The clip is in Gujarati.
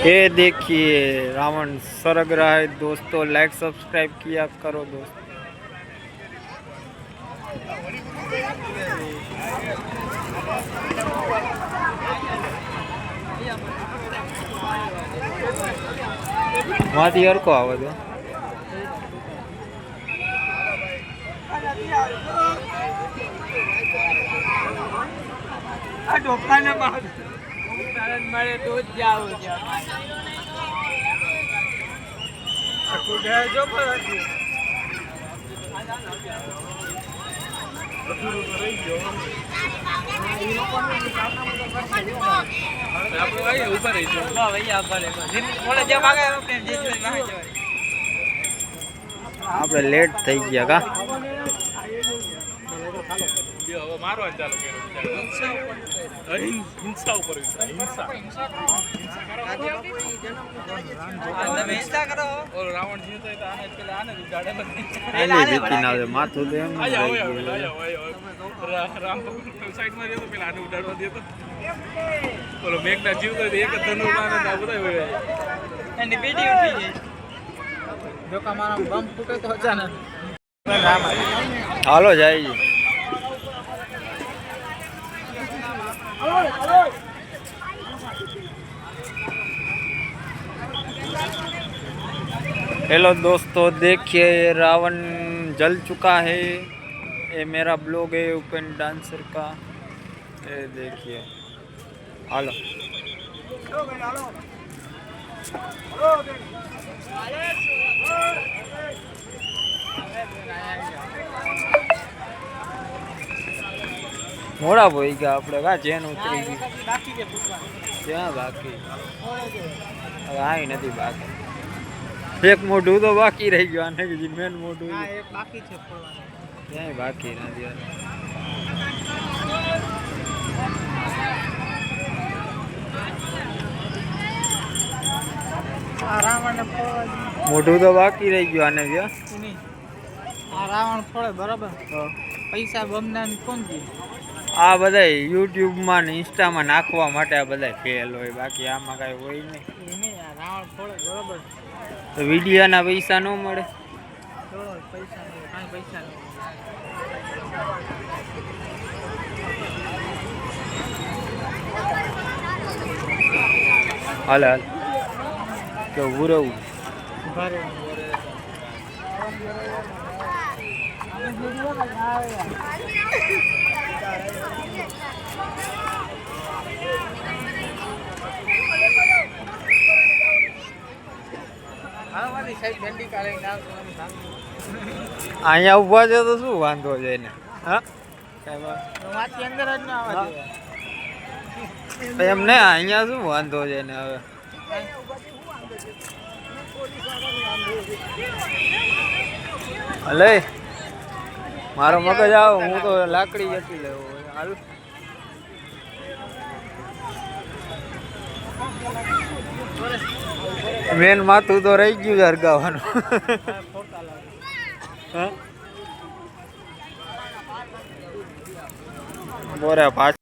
ये देखिए रावण सरग रहा है दोस्तों। लाइक सब्सक्राइब किया करो दोस्तों। वहाँ को आवे दो। આપણે લેટ થઈ ગયા કા હિંસા ઉપર હિંસા રાવણ જીવતો માથું દે રામ સાઈડ માં રહ્યો પેલા આને ઉડાડવા દેતો બોલો મેઘના જીવતો એક જ ધનુર બધા એની બેટી ઉઠી ગઈ જો કે મારા બમ ફૂટે તો અચાનક હાલો જાય हेलो दोस्तों, देखिए ये रावण जल चुका है। ये मेरा ब्लॉग है ओपन डांसर का। ये देखिए हेलो मोड़ा बोई गया अपने का चेन उतरी गई क्या बाकी आई नहीं बाकी एक मोटू तो बाकी रह गयो आने की मेन मोटू हां एक बाकी छे फोड़वानो ક્યાંય બાકી નથી આ રાવણને ફોડવા મોટું તો બાકી રહી ગયું આને જો આ રાવણ ફોડે બરાબર પૈસા બમદાન કોણ દે આ બધાય YouTube માં ને Insta માં નાખવા માટે આ બધાય ફેલ હોય બાકી આમાં કાઈ હોય નહીં આ રાવણ ફોડે બરાબર તો વિડિયાના પૈસા ન મળે પૈસા કાઈ પૈસા ન હાલ હાલ કે ઉરવું ભારે અહીંયા ઉભા છે તો શું વાંધો છે એને હા અંદર જ ના આવે એમ ને અહીંયા શું વાંધો છે ને હવે હલે મારો મગજ આવો હું તો લાકડી જતી લેવો હાલ મેન માથું તો રહી ગયું હરગાવાનું બોરે પાછ